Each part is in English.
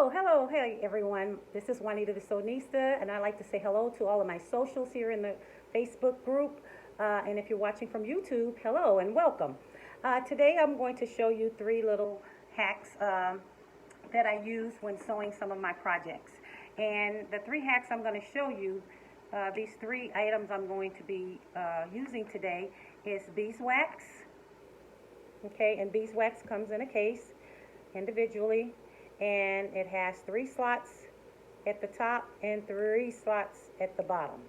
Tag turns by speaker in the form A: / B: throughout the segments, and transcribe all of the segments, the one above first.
A: Hey everyone. This is Juanita the Sonista, and I'd like to say hello to all of my socials here in the Facebook group. And if you're watching from YouTube, hello and welcome. Today I'm going to show you three little hacks that I use when sewing some of my projects. And the three hacks I'm going to show you, these three items I'm going to be using today is beeswax. Okay, and beeswax comes in a case individually, and it has 3 slots at the top and 3 slots at the bottom.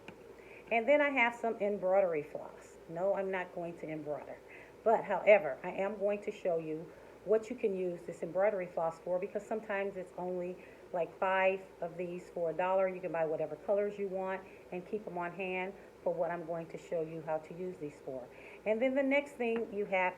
A: And then I have some embroidery floss. No, I'm not going to embroider, but however, I am going to show you what you can use this embroidery floss for, because sometimes it's only like 5 of these for $1. You can buy whatever colors you want and keep them on hand for what I'm going to show you how to use these for. And then the next thing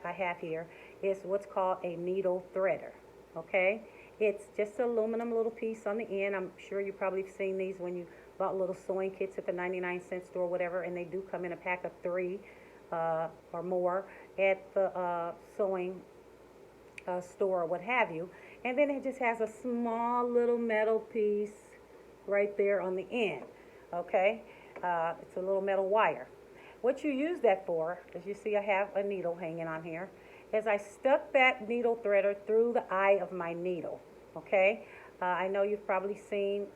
A: I have here is what's called a needle threader. Okay, it's just an aluminum little piece on the end. I'm sure you probably have seen these when you bought little sewing kits at the 99-cent store or whatever, and they do come in a pack of 3 or more at the sewing store or what have you. And then it just has a small little metal piece right there on the end. Okay, it's a little metal wire. What you use that for, as you see I have a needle hanging on here, is I stuck that needle threader through the eye of my needle. Okay, I know you've probably seen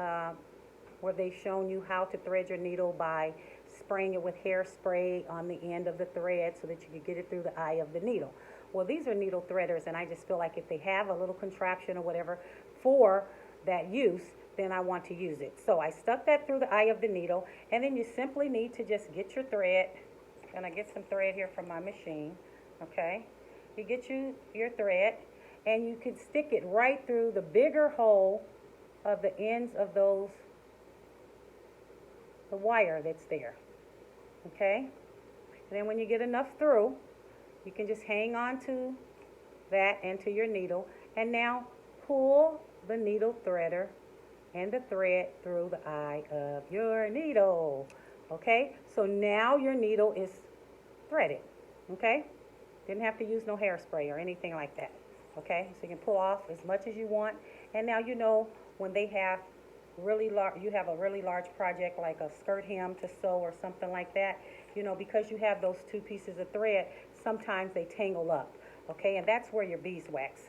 A: where they've shown you how to thread your needle by spraying it with hairspray on the end of the thread so that you can get it through the eye of the needle. Well, these are needle threaders, and I just feel like if they have a little contraption or whatever for that use, then I want to use it. So I stuck that through the eye of the needle, and then you simply need to just get your thread, and I get some thread here from my machine. Okay, you get your thread, and you can stick it right through the bigger hole of the ends of the wire that's there. Okay, and then when you get enough through, you can just hang on to that and to your needle, and now pull the needle threader and the thread through the eye of your needle. Okay, so now your needle is threaded. Okay, didn't have to use no hairspray or anything like that. Okay, so you can pull off as much as you want, and now you know when they have you have a really large project like a skirt hem to sew or something like that, you know, because you have those 2 pieces of thread, sometimes they tangle up. Okay, and that's where your beeswax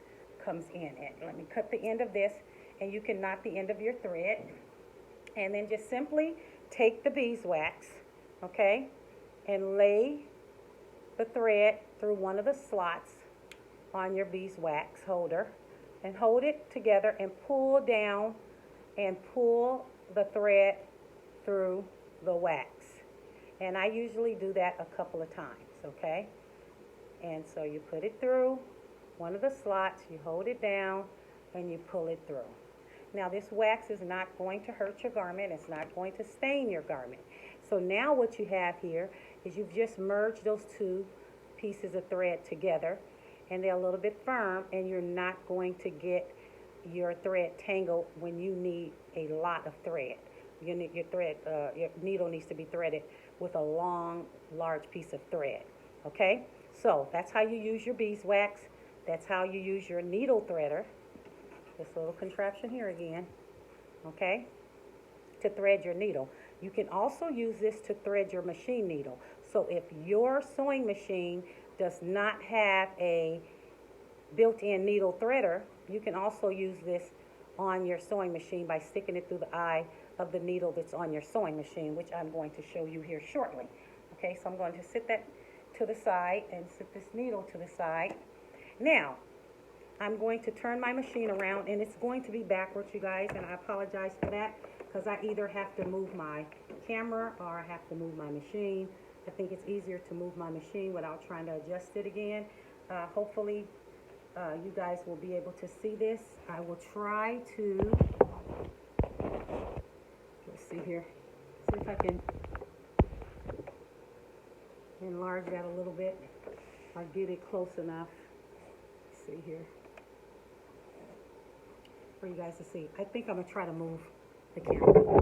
A: comes in at. Let me cut the end of this, and you can knot the end of your thread, and then just simply take the beeswax, okay, and lay the thread through one of the slots on your beeswax holder, and hold it together and pull down and pull the thread through the wax. And I usually do that a couple of times. Okay, and so you put it through one of the slots, you hold it down, and you pull it through. Now this wax is not going to hurt your garment. It's not going to stain your garment. So now what you have here is you've just merged those 2 pieces of thread together, and they're a little bit firm, and you're not going to get your thread tangled when you need a lot of thread. Your needle needs to be threaded with a long, large piece of thread. Okay, so that's how you use your beeswax. That's how you use your needle threader. This little contraption here again, okay, to thread your needle. You can also use this to thread your machine needle. So if your sewing machine does not have a built-in needle threader, you can also use this on your sewing machine by sticking it through the eye of the needle that's on your sewing machine, which I'm going to show you here shortly. Okay, so I'm going to sit that to the side and sit this needle to the side. Now, I'm going to turn my machine around, and it's going to be backwards, you guys, and I apologize for that, because I either have to move my camera or I have to move my machine. I think it's easier to move my machine without trying to adjust it again. Hopefully, you guys will be able to see this. I will try to, let's see here, see if I can enlarge that a little bit or get it close enough. Let's see here for you guys to see. I think I'm going to try to move the camera.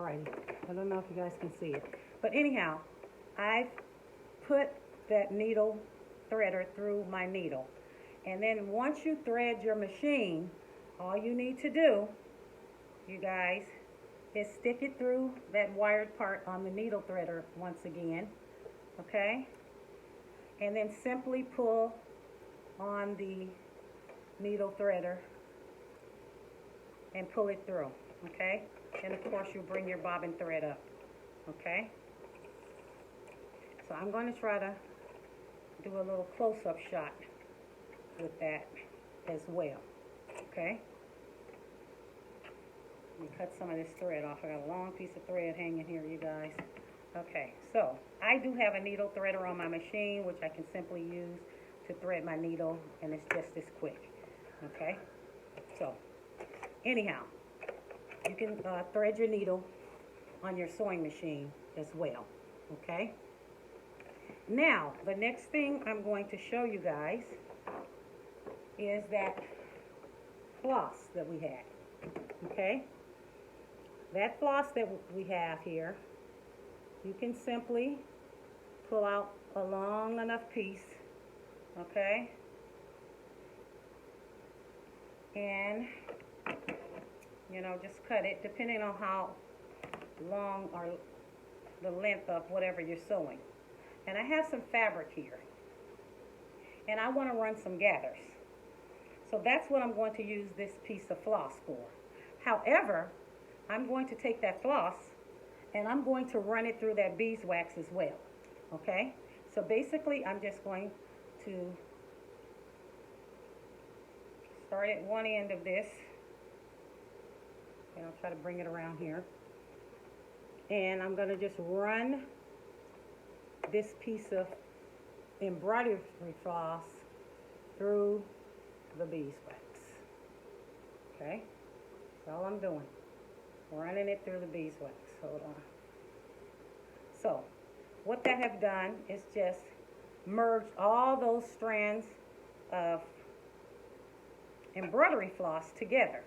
A: Alrighty, I don't know if you guys can see it. But anyhow, I've put that needle threader through my needle. And then once you thread your machine, all you need to do, you guys, is stick it through that wired part on the needle threader once again, okay? And then simply pull on the needle threader and pull it through, okay? And of course you bring your bobbin thread up, okay? So I'm going to try to do a little close-up shot with that as well, okay? Let me cut some of this thread off. I got a long piece of thread hanging here, you guys. Okay, so I do have a needle threader on my machine, which I can simply use to thread my needle, and it's just as quick, okay? So, anyhow, you can thread your needle on your sewing machine as well, okay? Now, the next thing I'm going to show you guys is that floss that we had, okay? That floss that we have here, you can simply pull out a long enough piece, okay? And, you know, just cut it depending on how long or the length of whatever you're sewing. And I have some fabric here, and I want to run some gathers. So that's what I'm going to use this piece of floss for. However, I'm going to take that floss and I'm going to run it through that beeswax as well, okay? So basically I'm just going to start at one end of this, and I'll try to bring it around here, and I'm going to just run this piece of embroidery floss through the beeswax, okay? That's all I'm doing. Running it through the beeswax. Hold on. So, what that have done is just merged all those strands of embroidery floss together.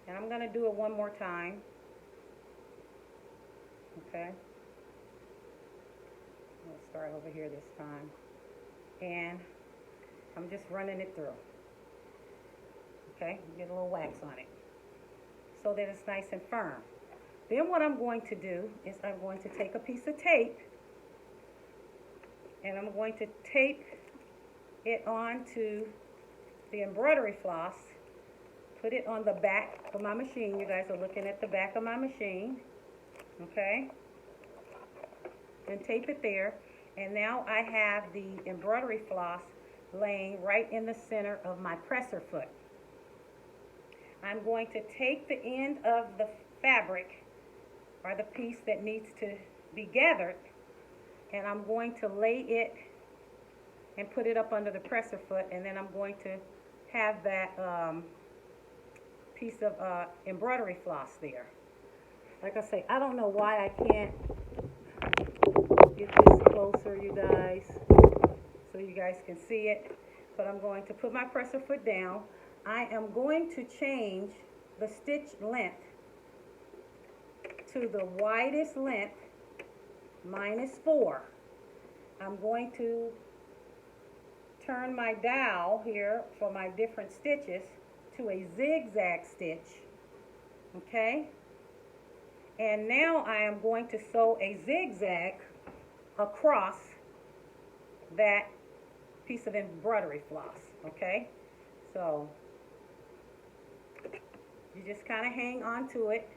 A: And I'm going to do it one more time. Okay. Let's start over here this time. And I'm just running it through. Okay, get a little wax on it so that it's nice and firm. Then what I'm going to do is I'm going to take a piece of tape and I'm going to tape it onto the embroidery floss, put it on the back of my machine. You guys are looking at the back of my machine, okay? And tape it there. And now I have the embroidery floss laying right in the center of my presser foot. I'm going to take the end of the fabric, or the piece that needs to be gathered, and I'm going to lay it and put it up under the presser foot, and then I'm going to have that piece of embroidery floss there. Like I say, I don't know why I can't get this closer, you guys, so you guys can see it, but I'm going to put my presser foot down. I am going to change the stitch length to the widest length -4. I'm going to turn my dial here for my different stitches to a zigzag stitch, okay? And now I am going to sew a zigzag across that piece of embroidery floss, okay? So you just kind of hang on to it,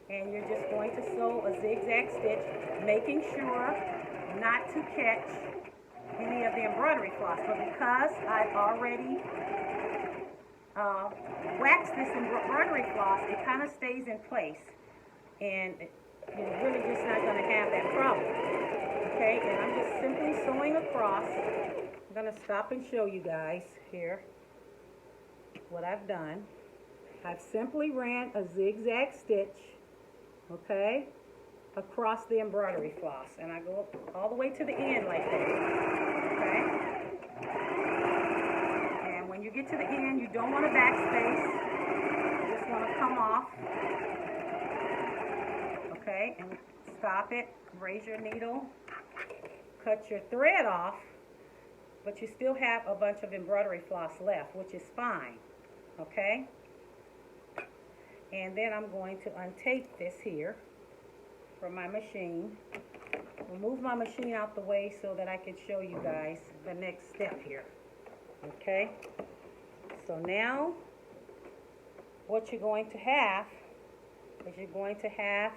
A: and you're just going to sew a zigzag stitch, making sure not to catch any of the embroidery floss. But because I've already waxed this embroidery floss, it kind of stays in place, and you're really just not going to have that problem. Okay, and I'm just simply sewing across. I'm going to stop and show you guys here what I've done. I've simply ran a zigzag stitch, okay, across the embroidery floss, and I go all the way to the end like that, okay? And when you get to the end, you don't want a backspace. You just want to come off, okay? okay? And stop it, raise your needle, cut your thread off, but you still have a bunch of embroidery floss left, which is fine, okay? And then I'm going to untape this here from my machine. Move my machine out the way so that I can show you guys the next step here, okay? So now what you're going to have is you're going to have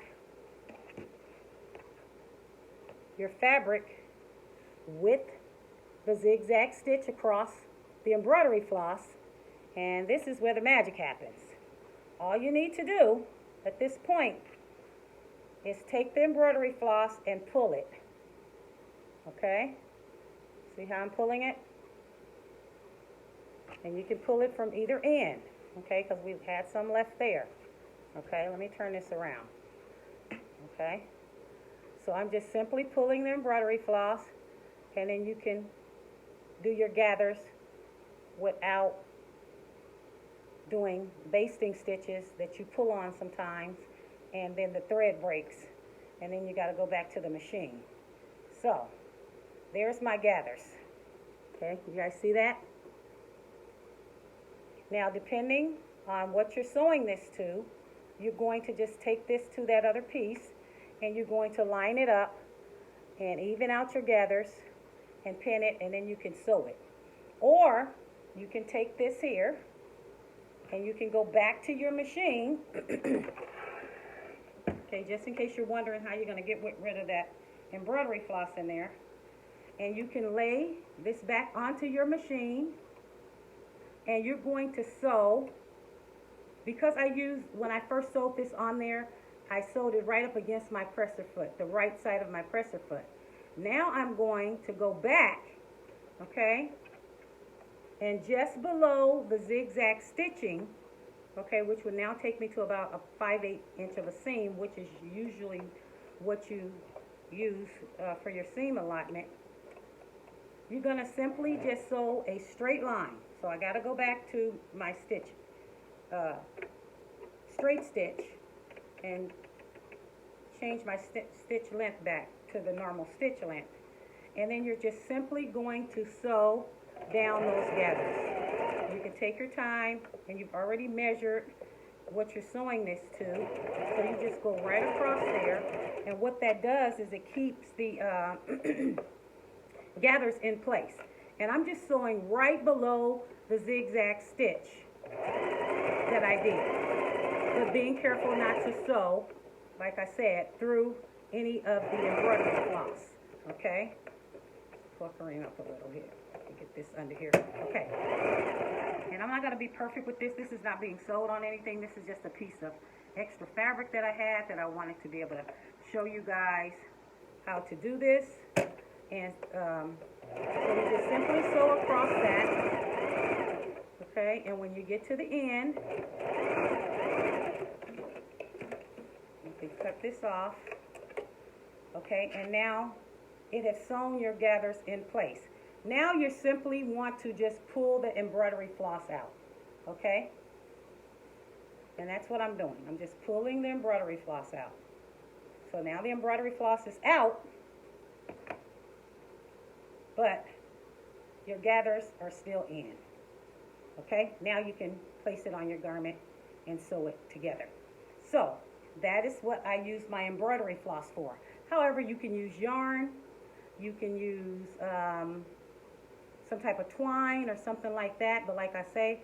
A: your fabric with the zigzag stitch across the embroidery floss, and this is where the magic happens. All you need to do at this point is take the embroidery floss and pull it, okay? See how I'm pulling it? And you can pull it from either end, okay, because we've had some left there. Okay, let me turn this around. Okay, so I'm just simply pulling the embroidery floss, and then you can do your gathers without doing basting stitches that you pull on sometimes, and then the thread breaks, and then you got to go back to the machine. So there's my gathers. Okay, you guys see that? Now, depending on what you're sewing this to, you're going to just take this to that other piece, and you're going to line it up and even out your gathers and pin it, and then you can sew it. Or you can take this here and you can go back to your machine. Okay, just in case you're wondering how you're going to get rid of that embroidery floss in there. And you can lay this back onto your machine, and you're going to sew. Because when I first sewed this on there, I sewed it right up against my presser foot, the right side of my presser foot. Now I'm going to go back, okay, and just below the zigzag stitching, okay, which would now take me to about a 5/8 inch of a seam, which is usually what you use for your seam allotment. You're going to simply just sew a straight line. So I got to go back to my stitch, straight stitch, and change my stitch length back to the normal stitch length. And then you're just simply going to sew down those gathers. You can take your time, and you've already measured what you're sewing this to. So you just go right across there, and what that does is it keeps the gathers in place. And I'm just sewing right below the zigzag stitch that I did. But being careful not to sew, like I said, through any of the embroidery floss. Okay? Puckering up a little here. Get this under here. Okay. And I'm not going to be perfect with this. This is not being sewed on anything. This is just a piece of extra fabric that I had that I wanted to be able to show you guys how to do this. And so you just simply sew across that. Okay, and when you get to the end, you can cut this off. Okay, and now it has sewn your gathers in place. Now you simply want to just pull the embroidery floss out. Okay? And that's what I'm doing. I'm just pulling the embroidery floss out. So now the embroidery floss is out, but your gathers are still in. Okay? Now you can place it on your garment and sew it together. So that is what I use my embroidery floss for. However, you can use yarn. You can use some type of twine or something like that. But like I say,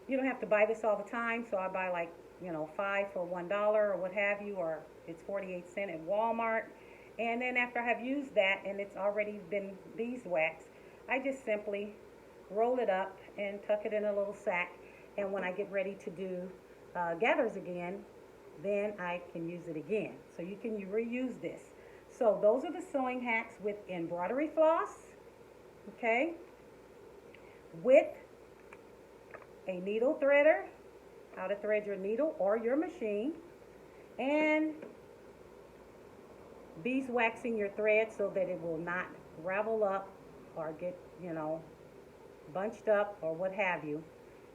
A: you don't have to buy this all the time. So I buy like, 5 for $1 or what have you, or it's 48 cents at Walmart. And then after I have used that and it's already been beeswax, I just simply roll it up and tuck it in a little sack. And when I get ready to do gathers again, then I can use it again. So you can reuse this. So those are the sewing hacks with embroidery floss, okay, with a needle threader, how to thread your needle or your machine, and beeswaxing your thread so that it will not ravel up or get, bunched up or what have you.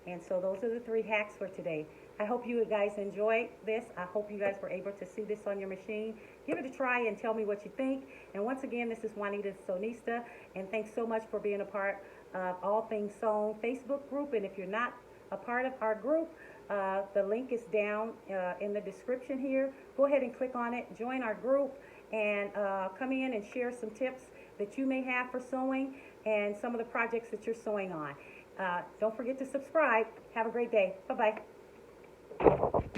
A: And so those are the 3 hacks for today. I hope you guys enjoyed this. I hope you guys were able to see this on your machine. Give it a try and tell me what you think. And once again, this is Juanita Sonista, and thanks so much for being a part of All Things Sewn Facebook group. And if you're not a part of our group, the link is down in the description here. Go ahead and click on it, join our group, and come in and share some tips that you may have for sewing and some of the projects that you're sewing on. Don't forget to subscribe. Have a great day. Bye-bye.